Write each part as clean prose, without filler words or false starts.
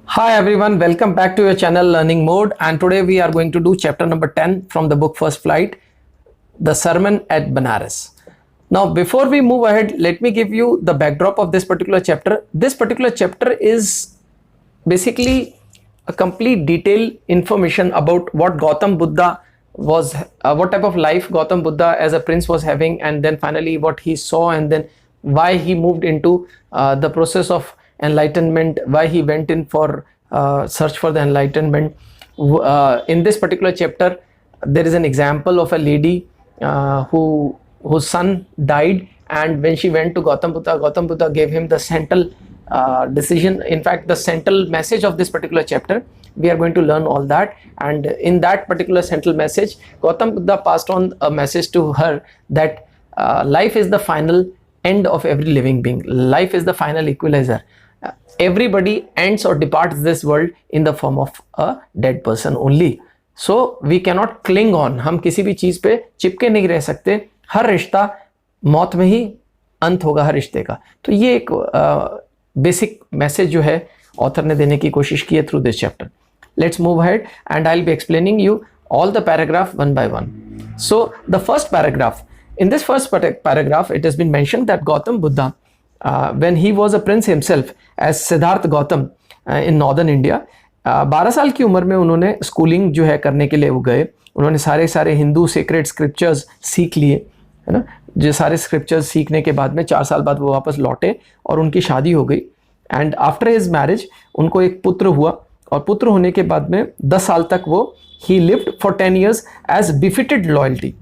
Hi everyone, welcome back to your channel Learning Mode, and today we are going to do chapter number 10 from the book First Flight, The Sermon at Banaras. Now before we move ahead, let me give you the backdrop of this particular chapter. This particular chapter is basically a complete detailed information about what Gautam Buddha was, what type of life Gautam Buddha as a prince was having, and then finally what he saw, and then why he moved into the process of enlightenment, why he went in for search for the enlightenment. In this particular chapter, there is an example of a lady whose son died, and when she went to Gautam Buddha gave him the central decision. In fact, the central message of this particular chapter, we are going to learn all that. And in that particular central message, Gautam Buddha passed on a message to her that life is the final end of every living being. Life is the final equalizer. Everybody ends or departs this world in the form of a dead person only. So we cannot cling on. हम किसी भी चीज पे चिपके नहीं रह सकते. हर रिश्ता मौत में ही अंत होगा हर रिश्ते का. तो ये एक बेसिक मैसेज जो है ऑथर ने देने की कोशिश की है through this chapter. Let's move ahead and I'll be explaining you all the paragraph one by one. So the first paragraph, in this first paragraph, it has been mentioned that Gautam Buddha, when he was a prince himself as Siddhartha Gautam in northern India, 12 साल की उम्र में उन्होंने schooling जो है करने के लिए वो गए. उन्होंने सारे हिंदू सीक्रेट स्क्रिप्चर्स सीख लिए, है ना. जो सारे स्क्रिप्चर्स सीखने के बाद में 4 साल बाद वो वापस लौटे और उनकी शादी हो गई. एंड आफ्टर हिज मैरिज उनको एक पुत्र हुआ, और पुत्र होने के बाद में 10 साल तक वो ही lived for 10 years as befitted loyalty.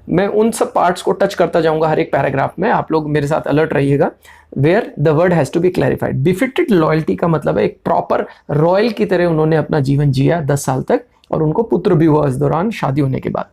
मैं उन सब पार्ट्स को टच करता जाऊंगा हर एक पैराग्राफ में, आप लोग मेरे साथ अलर्ट रहिएगा. Where the word has to be clarified. Befitted loyalty का मतलब है एक प्रॉपर रॉयल की तरह उन्होंने अपना जीवन जिया 10 साल तक, और उनको पुत्र भी हुआ इस दौरान शादी होने के बाद.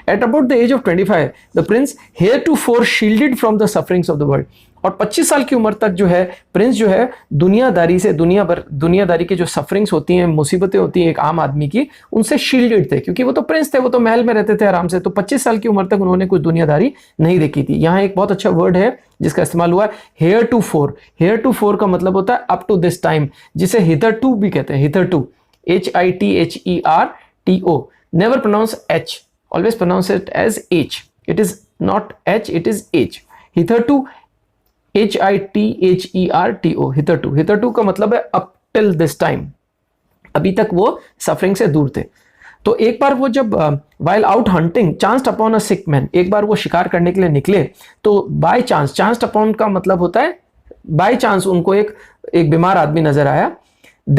At about the age of 25, the prince heretofore shielded from the sufferings of the world. और 25 साल की उम्र तक जो है प्रिंस जो है दुनियादारी से, दुनियादारी के जो सफरिंग्स होती हैं, मुसीबतें होती हैं एक आम आदमी की, उनसे शील्डेड थे, क्योंकि वो तो प्रिंस थे, वो तो महल में रहते थे आराम से. तो 25 साल की उम्र तक उन्होंने कुछ दुनियादारी नहीं देखी थी. यहाँ एक बहुत अच्छा वर्ड है जिसका इस्तेमाल हुआ है, हेयरटूफोर. हेयरटूफोर का मतलब होता है अप टू दिस टाइम, जिसे हिथरटू भी कहते हैं. Hitherto, HITHERTO. Never pronounce H, always pronounce it as H. It is not H, it is H. Hitherto, HITHERTO. Hitherto. Hitherto का मतलब है up till this time. अभी तक वो सफरिंग से दूर थे. तो एक बार वो जब while out hunting chanced upon a sick man, एक बार वो शिकार करने के लिए निकले, तो by chance, chanced upon का मतलब होता है by chance उनको एक बीमार आदमी नजर आया.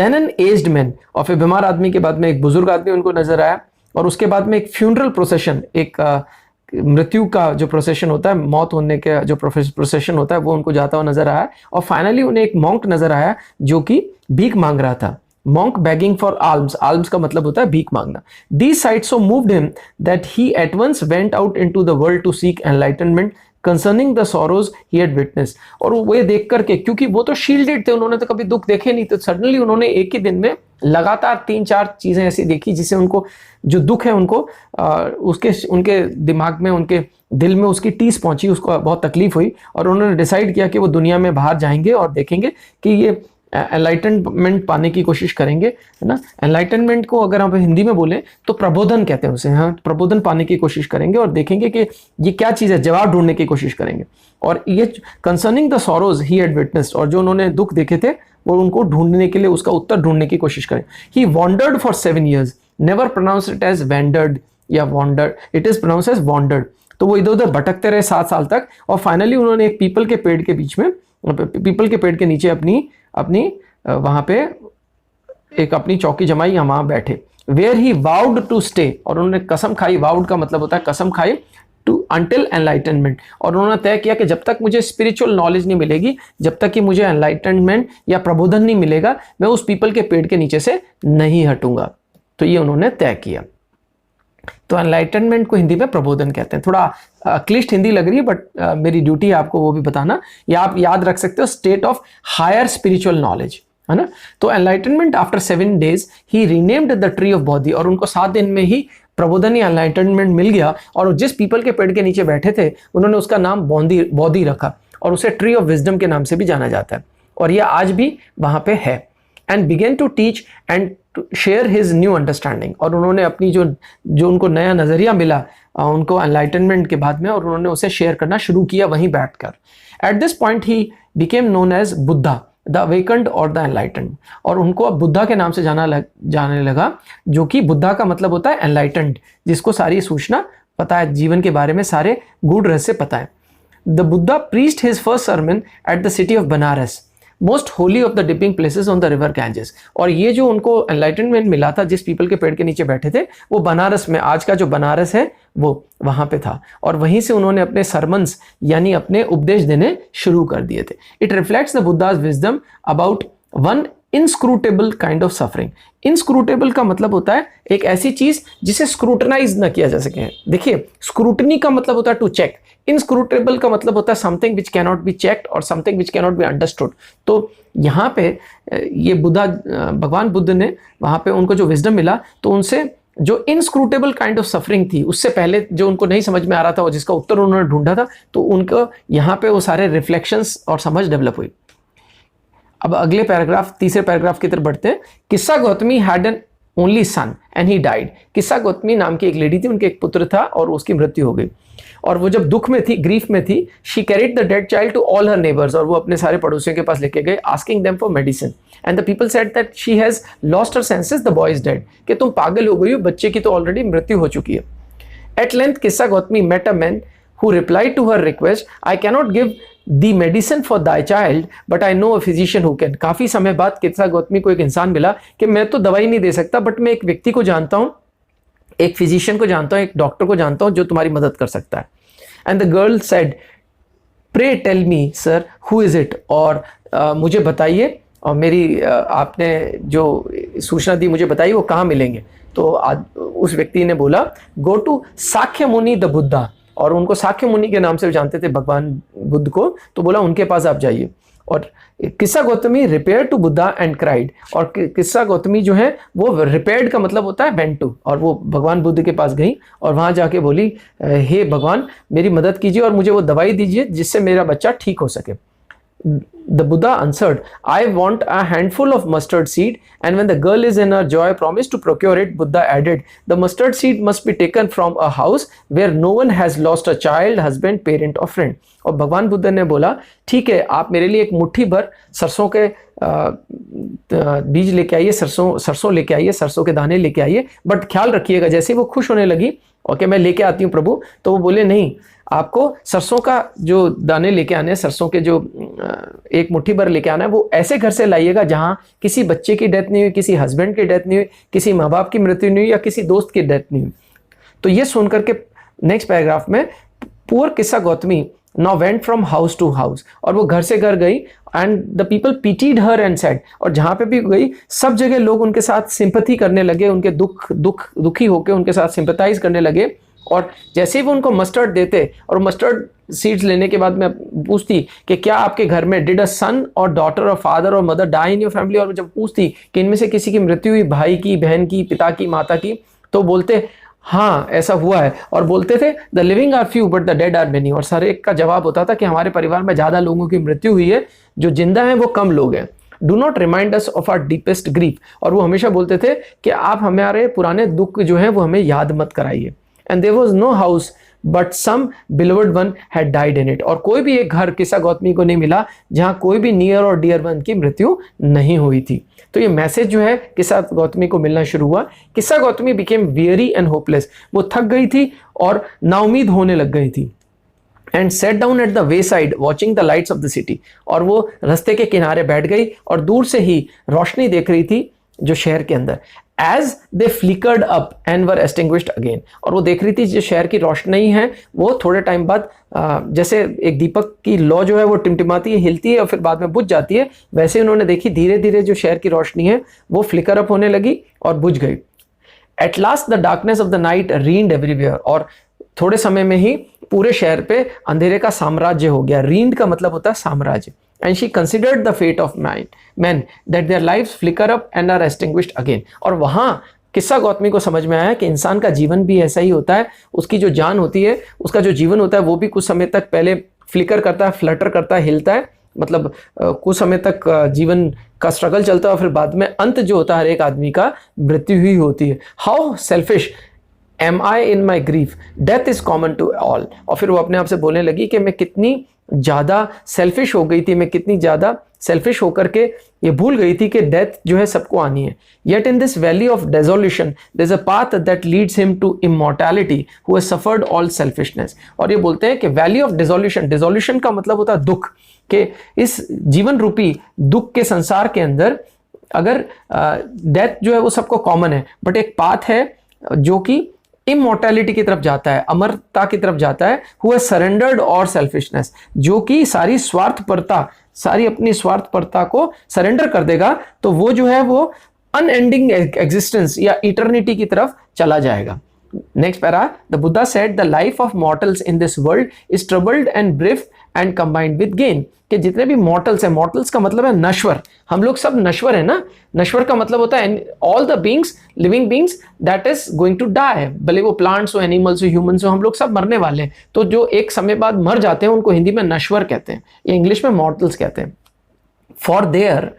Then an aged man, और फिर बीमार आदमी के बाद में एक बुजुर्ग आदमी उनको नजर आया, और उसके बाद में एक फ्यूनरल प्रोसेशन, एक मृत्यु का जो प्रोसेशन होता है, मौत होने का जो प्रोसेशन होता है, वो उनको जाता हुआ नजर आया. और फाइनली उन्हें एक मॉन्क नजर आया जो कि भीख मांग रहा था. Monk begging for alms. Alms का मतलब होता है भीख मांगना. These sights so moved him that he at once went out into the world to seek enlightenment concerning the sorrows he had witnessed. और वो ये देख करके, क्योंकि वो तो शील्डेड थे, उन्होंने तो कभी दुख देखे नहीं, तो सडनली उन्होंने एक ही दिन में लगातार 3-4 चीजें ऐसी देखी जिससे उनको जो दुख है उनको उनके दिमाग में, उनके दिल में उसकी टीस पहुंची, उसको बहुत तकलीफ हुई, और उन्होंने डिसाइड किया कि वो दुनिया में बाहर जाएंगे और देखेंगे कि ये एनलाइटनमेंट पाने की कोशिश करेंगे, है ना. एनलाइटनमेंट को अगर हम हिंदी में बोलें तो प्रबोधन कहते हैं उसे. हाँ, प्रबोधन पाने की कोशिश करेंगे और देखेंगे कि ये क्या चीज़ है, जवाब ढूंढने की कोशिश करेंगे. और ये concerning the sorrows he had witnessed, और जो उन्होंने दुख देखे थे वो उनको ढूंढने के लिए, उसका उत्तर ढूंढने की कोशिश करें. He wandered for 7 years. Never pronounce it as wondered या wandered, it is pronounce as wandered. तो वो इधर उधर भटकते रहे 7 साल तक, और फाइनली उन्होंने एक पीपल के पेड़ के बीच में, पीपल के पेड़ के नीचे अपनी वहां पे एक अपनी चौकी जमाई, या वहां बैठे. Where he vowed to stay, और उन्होंने कसम खाई. वाउड का मतलब होता है कसम खाई. टू अंटिल एनलाइटनमेंट, और उन्होंने तय किया कि जब तक मुझे स्पिरिचुअल नॉलेज नहीं मिलेगी, जब तक कि मुझे एनलाइटनमेंट या प्रबोधन नहीं मिलेगा, मैं उस पीपल के पेड़ के नीचे से नहीं हटूंगा. तो ये उन्होंने तय किया. तो एनलाइटनमेंट को हिंदी में प्रबोधन कहते हैं. थोड़ा क्लिष्ट हिंदी लग रही है, बट मेरी ड्यूटी है आपको वो भी बताना, या आप याद रख सकते हो state of higher spiritual knowledge, है ना. तो enlightenment after 7 days he renamed the tree of Bodhi, और उनको 7 दिन में ही प्रबोधन या एनलाइटनमेंट मिल गया, और जिस पीपल के पेड़ के नीचे बैठे थे उन्होंने उसका नाम बोधि रखा, और उसे ट्री ऑफ विजडम के नाम से भी जाना जाता है, और यह आज भी वहां पे है. And began to teach and share his new understanding, और उन्होंने अपनी जो उनको नया नज़रिया मिला उनको एनलाइटनमेंट के बाद में, और उन्होंने उसे शेयर करना शुरू किया वहीं बैठकर. At this point he became known as Buddha, the awakened और द एनलाइटन्ड, और उनको अब बुद्धा के नाम से जाने लगा, जो कि बुद्धा का मतलब होता है एनलाइटन्ड, जिसको सारी सूचना पता है, जीवन के बारे में सारे गूढ़ रहस्य पता है. The Buddha preached his first sermon at the city of Banaras, most Holi of the dipping places on the river Ganges. और ये जो उनको एनलाइटनमेंट मिला था, जिस पीपल के पेड़ के नीचे बैठे थे, वो बनारस में, आज का जो बनारस है वो वहां पे था, और वहीं से उन्होंने अपने सरमन्स यानी अपने उपदेश देने शुरू कर दिए थे. It reflects the Buddha's wisdom about one inscrutable kind of suffering. Inscrutable का मतलब होता है एक ऐसी चीज जिसे स्क्रूटनाइज न किया जा सके. देखिए, स्क्रूटनी का मतलब होता है टू चेक, इनस्क्रूटेबल का मतलब होता है something which cannot be checked और something which cannot be understood. तो यहाँ पे ये भगवान बुद्ध ने वहाँ पे उनको जो विजडम मिला, तो उनसे जो इनस्क्रूटेबल काइंड ऑफ सफरिंग थी, उससे पहले जो उनको नहीं समझ में आ रहा था और जिसका उत्तर उन्होंने ढूंढा था, तो उनको यहाँ पे वो सारे रिफ्लेक्शंस और समझ डेवलप हुई. अब अगले पैराग्राफ, तीसरे पैराग्राफ की तरफ बढ़ते हैं. किस्सा Gautami had an only son and he died. किस्सा गौतमी नाम की एक लेडी थी, उनके एक पुत्र था और उसकी मृत्यु हो गई. और वो जब दुख में थी, ग्रीफ में थी, she carried the dead child to all her neighbours, और वो अपने सारे पड़ोसियों के पास लेके गए, asking them for medicine. And the people said that she has lost her senses, the boy is dead, कि तुम पागल हो गई हो, बच्चे की तो ऑलरेडी मृत्यु हो चुकी है. At length Kisa Gotami met a man who replied to her request, I cannot give the medicine for thy child, but I know a physician who can. काफी समय बाद किस्सा गौतमी को एक इंसान मिला कि मैं तो दवाई नहीं दे सकता, बट मैं एक व्यक्ति को जानता हूँ, एक फिजिशियन को जानता हूँ, एक डॉक्टर को जानता हूँ जो तुम्हारी मदद कर सकता है. And the girl said, pray tell me sir who is it, और मुझे बताइए, और मेरी आपने जो सूचना दी मुझे बताइए वो कहाँ मिलेंगे. तो उस व्यक्ति ने बोला, गो टू साख्य मुनि द बुद्धा, और उनको साख्य मुनि के नाम से जानते थे भगवान बुद्ध को, तो बोला उनके पास आप जाइए. और Kisa Gotami repair to Buddha and cried, और किस्सा गौतमी जो है वो रिपेयर्ड का मतलब होता है वेंट टू, और वो भगवान बुद्ध के पास गई और वहाँ जाके बोली, हे भगवान मेरी मदद कीजिए और मुझे वो दवाई दीजिए जिससे मेरा बच्चा ठीक हो सके. The Buddha answered, I want a handful of mustard seed. And when the girl is in her joy promised to procure it, Buddha added, the mustard seed must be taken from a house where no one has lost a child, husband, parent or friend. और भगवान बुद्ध ने बोला, ठीक है, आप मेरे लिए एक मुट्ठी भर सरसों के बीज लेके आइए, सरसों लेके आइए, सरसों के दाने लेके आइए, बट ख्याल रखिएगा. जैसे वो खुश होने लगी, ओके मैं लेके आती हूँ प्रभु, तो वो बोले नहीं, आपको सरसों का जो दाने लेके आने, सरसों के जो एक मुट्ठी भर लेके आना है, वो ऐसे घर से लाइएगा जहाँ किसी बच्चे की डेथ नहीं हुई, किसी हस्बैंड की डेथ नहीं हुई, किसी माँ बाप की मृत्यु नहीं हुई, या किसी दोस्त की डेथ नहीं हुई. तो ये सुनकर के नेक्स्ट पैराग्राफ में poor Kisa Gotami now went from house to house, और वो घर से घर गई, and the people pitied her and said, और जहाँ पे भी गई सब जगह लोग उनके साथ सिंपैथी करने लगे, उनके दुखी होकर उनके साथ सिंपैथाइज करने लगे. और जैसे ही वो उनको मस्टर्ड देते, और मस्टर्ड सीड्स लेने के बाद मैं पूछती कि क्या आपके घर में डिड अ सन और डॉटर और फादर और mother die in your family, और जब पूछती कि इनमें से किसी की मृत्यु हुई, भाई की, बहन की, पिता की, माता की, तो बोलते हाँ ऐसा हुआ है, और बोलते थे the living are few but the dead are many, और सारे का जवाब होता था कि हमारे परिवार में ज़्यादा लोगों की मृत्यु हुई है, जो जिंदा हैं वो कम लोग हैं. Do not remind us of our deepest grief, और वो हमेशा बोलते थे कि आप हमारे पुराने दुख जो हैं वो हमें याद मत कराइए. And there was no house but some beloved one had died in it, और कोई भी एक घर किस्सा गौतमी को नहीं मिला जहां कोई भी नियर और डियर वन की मृत्यु नहीं हुई थी. तो ये मैसेज जो है किस्सा गौतमी को मिलना शुरू हुआ. किस्सा Gautami became weary and hopeless, वो थक गई थी और नाउमीद होने लग गई थी. And set down at the way side watching the lights off the city, और वो रास्ते के किनारे बैठ गई और दूर से ही रोशनी देख रही थी जो शहर के अंदर. As they flickered up and were extinguished again, और वो देख रही थी जो शहर की रोशनी है वो थोड़े टाइम बाद जैसे एक दीपक की लौ जो है वो टिमटिमाती है, हिलती है और फिर बाद में बुझ जाती है, वैसे उन्होंने देखी धीरे धीरे जो शहर की रोशनी है वो फ्लिकर अप होने लगी और बुझ गई. At last the darkness of the night reigned everywhere, और थोड़े समय में ही पूरे शहर पे अंधेरे का साम्राज्य हो गया. रीन्ड का मतलब होता है साम्राज्य. And she considered the fate of men that their lives flicker up and are extinguished again. और वहाँ किस्सा गौतमी को समझ में आया कि इंसान का जीवन भी ऐसा ही होता है, उसकी जो जान होती है, उसका जो जीवन होता है वो भी कुछ समय तक पहले फ्लिकर करता है, फ्लटर करता है, हिलता है, मतलब कुछ समय तक जीवन का स्ट्रगल चलता है और फिर बाद में अंत जो होता है हर एक आदमी का मृत्यु ही होती है। How selfish am I in my grief, death is common to all. और फिर वो अपने आप से बोलने लगी कि मैं कितनी ज़्यादा सेल्फिश हो गई थी, मैं कितनी ज़्यादा सेल्फिश होकर के ये भूल गई थी कि डेथ जो है सबको आनी है। Yet in this valley of desolation there is a path that leads him to immortality who has suffered all selfishness. और ये बोलते हैं कि वैली ऑफ डिसोल्यूशन, डिसोल्यूशन का मतलब होता है दुख, कि इस जीवन रूपी दुख के संसार के अंदर अगर डेथ जो है वो सबको कॉमन है, बट एक पाथ है जो कि इमोर्टैलिटी की तरफ जाता है, अमरता की तरफ जाता है। हु हैज सरेंडर्ड और सेल्फिशनेस, जो कि सारी स्वार्थपरता, सारी अपनी स्वार्थपरता को सरेंडर कर देगा तो वो जो है वो अनएंडिंग एग्जिस्टेंस या इटर्निटी की तरफ चला जाएगा। Next para, the Buddha said the life of mortals in this world is troubled and brief and combined with gain. कि जितने भी मॉर्टल्स हैं, मॉर्टल्स का मतलब है नश्वर, हम लोग सब नश्वर है ना। नश्वर का मतलब होता है all the beings, living beings that is going to die, भले वो प्लांट्स हो, एनिमल्स हो, ह्यूमंस हो, हम लोग सब मरने वाले हैं। तो जो एक समय बाद मर जाते हैं उनको हिंदी में नश्वर कहते हैं, या इंग्लिश में मॉर्टल्स कहते हैं। For their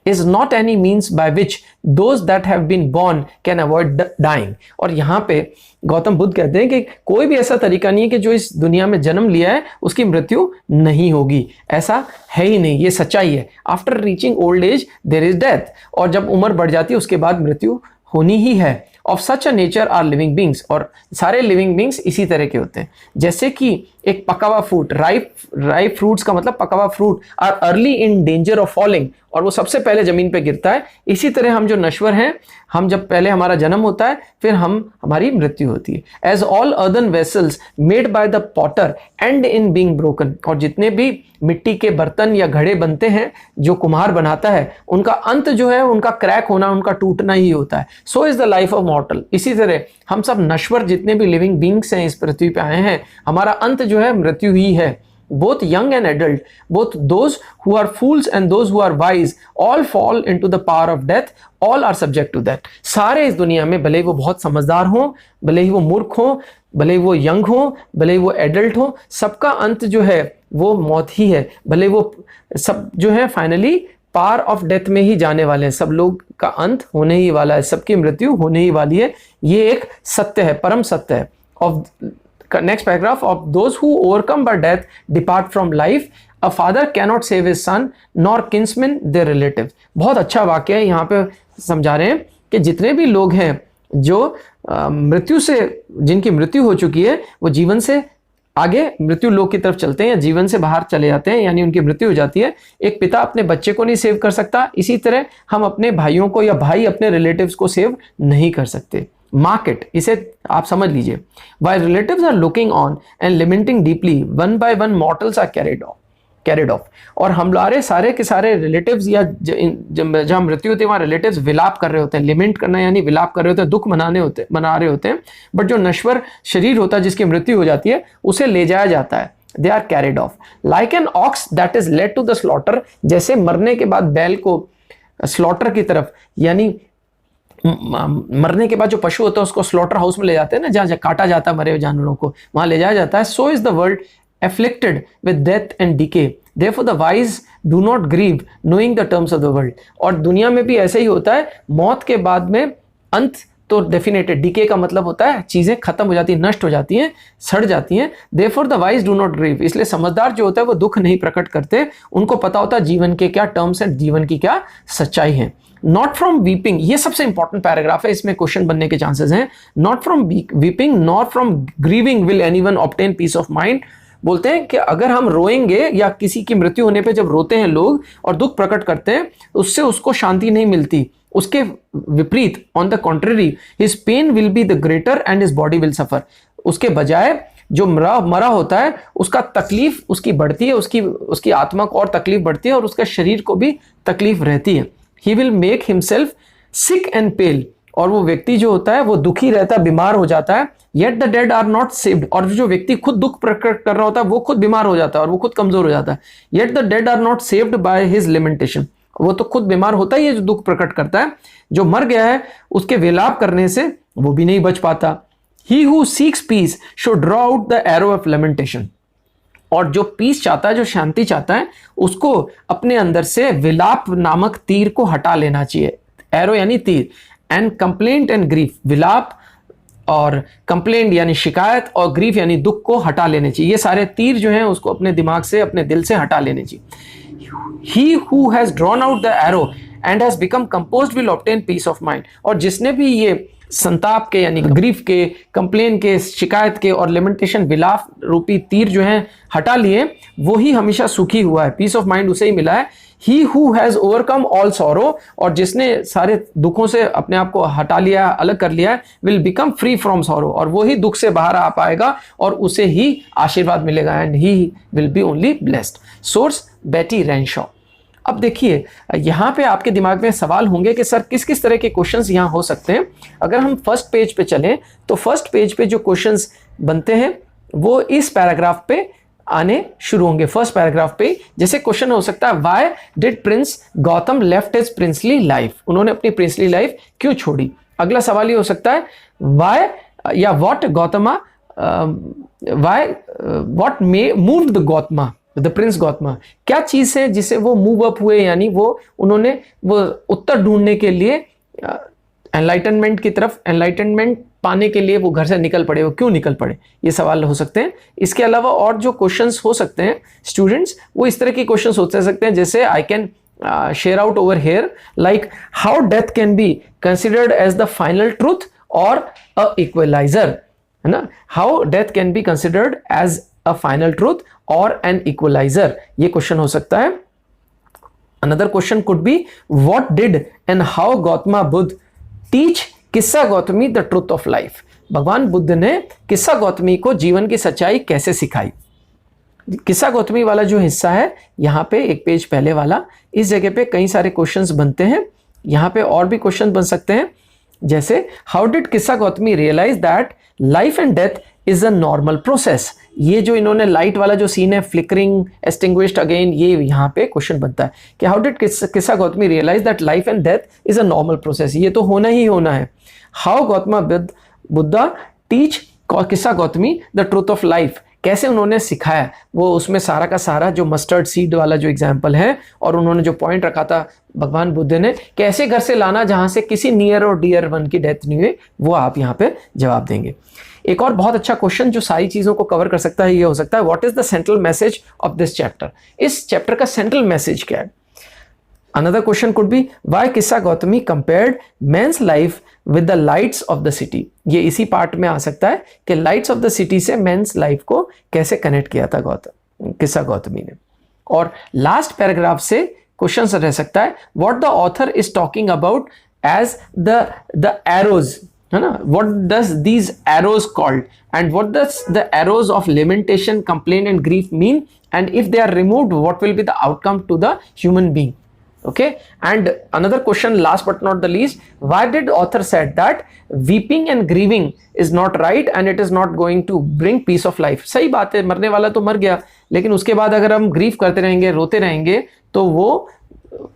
is not any means by which those that have been born can avoid dying। और यहाँ पे गौतम बुद्ध कहते हैं कि कोई भी ऐसा तरीका नहीं है कि जो इस दुनिया में जन्म लिया है उसकी मृत्यु नहीं होगी, ऐसा है ही नहीं, ये सच्चाई है। After reaching old age there is death, और जब उम्र बढ़ जाती है उसके बाद मृत्यु होनी ही है। Of such a nature are living beings, और सारे लिविंग बींग्स इसी तरह के होते हैं। जैसे कि एक पका हुआ फ्रूट, राइप फ्रूट्स का मतलब पका हुआ fruit, are early in danger of falling, और वो सबसे पहले जमीन पे गिरता है। इसी तरह हम जो नश्वर हैं, हम जब पहले हमारा जन्म होता है फिर हमारी मृत्यु होती है। As all earthen vessels made by the potter end in being broken, और जितने भी मिट्टी के बर्तन या घड़े बनते हैं जो कुम्हार बनाता है, उनका अंत जो है उनका क्रैक होना, उनका टूटना ही होता है। So is the life of मॉर्टल। इसी तरह हम सब नश्वर जितने भी लिविंग बींग्स हैं इस पृथ्वी पे आए हैं, हमारा अंत जो है मृत्यु ही है। both young and adult, both those who are fools and those who are wise, all fall into the power of death, all are subject to that। सारे इस दुनिया में भले वो बहुत समझदार हों, भले ही वो मूर्ख हों, भले ही वो यंग हों, भले ही वो एडल्ट हों, सबका अंत जो है वो मौत ही है। भले वो सब जो है फाइनली पार ऑफ डेथ में ही जाने वाले हैं, सब लोग का अंत होने ही वाला है, सबकी मृत्यु होने ही वाली है। ये एक सत्य है, परम सत्य है। Of next paragraph, of those who overcome by death depart from life, a father cannot save his son nor kinsmen their relatives। बहुत अच्छा वाक्य है, यहाँ पे समझा रहे हैं कि जितने भी लोग हैं जो मृत्यु से, जिनकी मृत्यु हो चुकी है, वो जीवन से आगे मृत्यु लोक की तरफ चलते हैं या जीवन से बाहर चले जाते हैं, यानी उनकी मृत्यु हो जाती है। एक पिता अपने बच्चे को नहीं सेव कर सकता, इसी तरह हम अपने भाइयों को या भाई अपने रिलेटिव्स को सेव नहीं कर सकते। मार्केट, इसे आप समझ लीजिए। While relatives are looking on and lamenting deeply, one by one mortals are carried off। और हमारे सारे के सारे रिलेटिव्स या जहाँ मृत्यु होती है वहाँ रिलेटिव्स विलाप कर रहे होते हैं। लिमेंट करना यानी विलाप कर रहे होते हैं, दुख मना रहे होते हैं। बट जो नश्वर शरीर होता है जिसकी मृत्यु हो जाती है उसे ले जाया जाता है। They are carried off like an ox that is led to the slaughter। जैसे मरने के बाद बैल को स्लॉटर की तरफ, यानी मरने के बाद जो पशु होता है उसको स्लॉटर हाउस में ले जाते हैं ना, जहाँ काटा जाता है मरे हुए जानवरों को, वहां ले जाया जाता है। So is the world afflicted with death and decay, therefore the wise do not grieve knowing the terms of the world। और दुनिया में भी ऐसे ही होता है, मौत के बाद में अंत तो डेफिनेट है। डीके का मतलब होता है चीजें खत्म हो जाती हैं, नष्ट हो जाती हैं, सड़ जाती हैं। therefore the wise do not grieve, इसलिए समझदार जो होता है वो दुख नहीं प्रकट करते, उनको पता होता है जीवन के क्या टर्म्स हैं, जीवन की क्या सच्चाई है। नॉट फ्रॉम वीपिंग, ये सबसे इंपॉर्टेंट पैराग्राफ है, इसमें क्वेश्चन बनने के चांसेस हैं। Not from weeping not from grieving will anyone obtain peace of mind. बोलते हैं कि अगर हम रोएंगे या किसी की मृत्यु होने पे जब रोते हैं लोग और दुख प्रकट करते हैं, उससे उसको शांति नहीं मिलती। उसके विपरीत, on the contrary, his pain will be the greater and his body will suffer. उसके बजाय जो मरा होता है उसका तकलीफ उसकी बढ़ती है, उसकी आत्मा को और तकलीफ बढ़ती है और उसका शरीर को भी तकलीफ रहती है। He will make himself sick and pale, और वो व्यक्ति जो होता है वो दुखी रहता है, बीमार हो जाता है। Yet the dead are not saved, और जो व्यक्ति खुद दुख प्रकट कर रहा होता है वो खुद बीमार हो जाता है और वो खुद कमजोर हो जाता है। Yet the dead are not saved by his lamentation, वो तो खुद बीमार होता ही है जो दुख प्रकट करता है। जो मर गया है उसके विलाप करने से वो भी नहीं बच पाता। He who seeks peace should draw out the arrow of lamentation, और जो पीस चाहता है, जो शांति चाहता है, उसको अपने अंदर से विलाप नामक तीर को हटा लेना चाहिए। एरो यानी तीर, एंड कंप्लेंट एंड ग्रीफ, विलाप और कंप्लेंट यानी शिकायत और ग्रीफ यानी दुख को हटा लेने चाहिए। ये सारे तीर जो हैं उसको अपने दिमाग से, अपने दिल से हटा लेने चाहिए। He who has drawn out the arrow and has become composed will obtain peace of mind. और जिसने भी ये संताप के यानी ग्रीफ के, कंप्लेन के, शिकायत के और लेमेंटेशन विलाप रूपी तीर जो हैं हटा लिए, वो ही हमेशा सुखी हुआ है, पीस ऑफ माइंड उसे ही मिला है। ही who has overcome all sorrow, और जिसने सारे दुखों से अपने आप को हटा लिया, अलग कर लिया है, will become free from sorrow, और वो ही दुख से बाहर आ पाएगा और उसे ही आशीर्वाद मिलेगा, and he will be only blessed. Source बेटी रेनशॉ। अब देखिए यहाँ पे आपके दिमाग में सवाल होंगे कि सर किस किस तरह के क्वेश्चंस यहाँ हो सकते हैं। अगर हम फर्स्ट पेज पे चलें तो फर्स्ट पेज पे जो क्वेश्चंस बनते हैं वो इस पैराग्राफ पे आने शुरू होंगे। फर्स्ट पैराग्राफ पे जैसे क्वेश्चन हो सकता है, why did Prince Gautam left his princely life, उन्होंने अपनी प्रिंसली लाइफ क्यों छोड़ी। अगला सवाल ये हो सकता है, व्हाई या what Gautama, why what may moved the Gautama, the prince Gautama, क्या चीज है जिसे वो मूव अप हुए, यानी वो उन्होंने वो उत्तर ढूंढने के लिए एनलाइटनमेंट की तरफ, एनलाइटनमेंट पाने के लिए वो घर से निकल पड़े, वो क्यों निकल पड़े, ये सवाल हो सकते हैं। इसके अलावा और जो क्वेश्चंस हो सकते हैं स्टूडेंट्स, वो इस तरह के क्वेश्चंस हो सकते हैं, जैसे I can share out over here, like how death can be considered as the final truth और अ इक्वलाइजर, है ना। How death can be considered as a final truth और एन इक्वलाइजर, ये क्वेश्चन हो सकता है। Another question could be, what did and how Gautama Buddha teach Kisa Gotami the truth of life, भगवान बुद्ध ने किस्सा गौतमी को जीवन की सच्चाई कैसे सिखाई। किस्सा गौतमी वाला जो हिस्सा है यहाँ पे एक पेज पहले वाला, इस जगह पे कई सारे क्वेश्चंस बनते हैं। यहाँ पे और भी क्वेश्चन बन सकते हैं, जैसे how did Kisa Gotami realise that life and death is a normal process. ये जो इन्होंने लाइट वाला जो सीन है, फ्लिकरिंग, एक्सटिंग्विश्ड अगेन, ये यहाँ पे क्वेश्चन बनता है कि how did Kisa Gotami realise that life and death is a normal process, ये तो होना ही होना है। How Gautama Buddha teach Kisa Gotami the truth of life, कैसे उन्होंने सिखाया, वो उसमें सारा का सारा जो मस्टर्ड सीड वाला जो एग्जाम्पल है, और उन्होंने जो पॉइंट रखा था भगवान बुद्ध ने, कैसे घर से लाना जहां से किसी नियर और डियर वन की डेथ नहीं हुई, वो आप यहाँ पे जवाब देंगे। एक और बहुत अच्छा क्वेश्चन जो सारी चीजों को कवर कर सकता है, ये हो सकता है, what is the central message of this chapter, इस चैप्टर का सेंट्रल मैसेज क्या है। Another question could be, why किस्सा Gautami compared men's life with the lights of the city, ये इसी पार्ट में आ सकता है कि lights of the city से men's life को कैसे कनेक्ट किया था किस्सा गौतमी ने। और लास्ट पैराग्राफ से क्वेश्चन रह सकता है, what the author is talking about as the arrows, है ना, what does these arrows called and what does the arrows of lamentation, complaint and grief mean, and if they are removed what will be the outcome to the human being. Okay, and another question, last but not the least, why did author said that weeping and grieving is not right and it is not going to bring peace of life। सही बात है, मरने वाला तो मर गया, लेकिन उसके बाद अगर हम ग्रीव करते रहेंगे, रोते रहेंगे, तो वो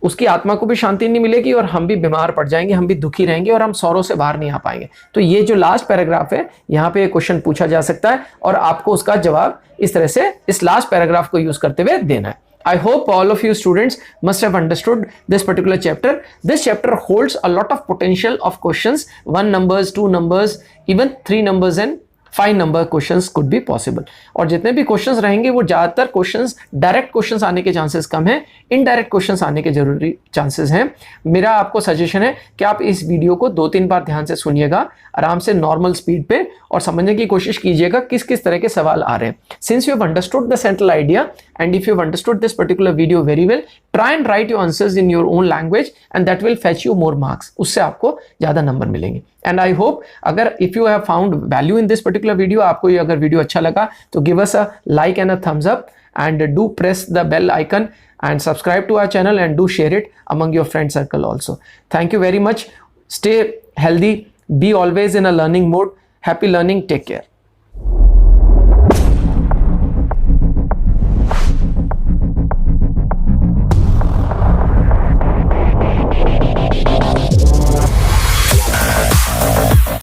उसकी आत्मा को भी शांति नहीं मिलेगी और हम भी बीमार पड़ जाएंगे, हम भी दुखी रहेंगे और हम सौरों से बाहर नहीं आ पाएंगे। तो ये जो लास्ट पैराग्राफ है, यहाँ पे क्वेश्चन पूछा जा सकता है और आपको उसका जवाब इस तरह से इस लास्ट पैराग्राफ को यूज करते हुए देना है। I hope all of you students must have understood this particular chapter. This chapter holds a lot of potential of questions, 1 numbers, 2 numbers, even 3 numbers and 5 number questions could be possible. और जितने भी questions रहेंगे वो ज़्यादातर questions direct questions आने के chances कम हैं, indirect questions आने के जरूरी चांसेस हैं। मेरा आपको सजेशन है कि आप इस वीडियो को 2-3 बार ध्यान से सुनिएगा, आराम से नॉर्मल स्पीड पे, और समझने की कोशिश कीजिएगा किस किस तरह के सवाल आ रहे हैं। Since you have understood the central idea and if you have understood this particular video very well, try and right your answers in your own language and that will fetch you more marks, उससे आपको ज़्यादा number मिलेंगे। And I hope अगर if you have found value in this particular video, आपको ये अगर video अच्छा लगा तो give us a like and a thumbs up and do press the bell icon and subscribe to our channel and do share it among your friend circle also. Thank you very much. Stay healthy, be always in a learning mode. Happy learning, take care.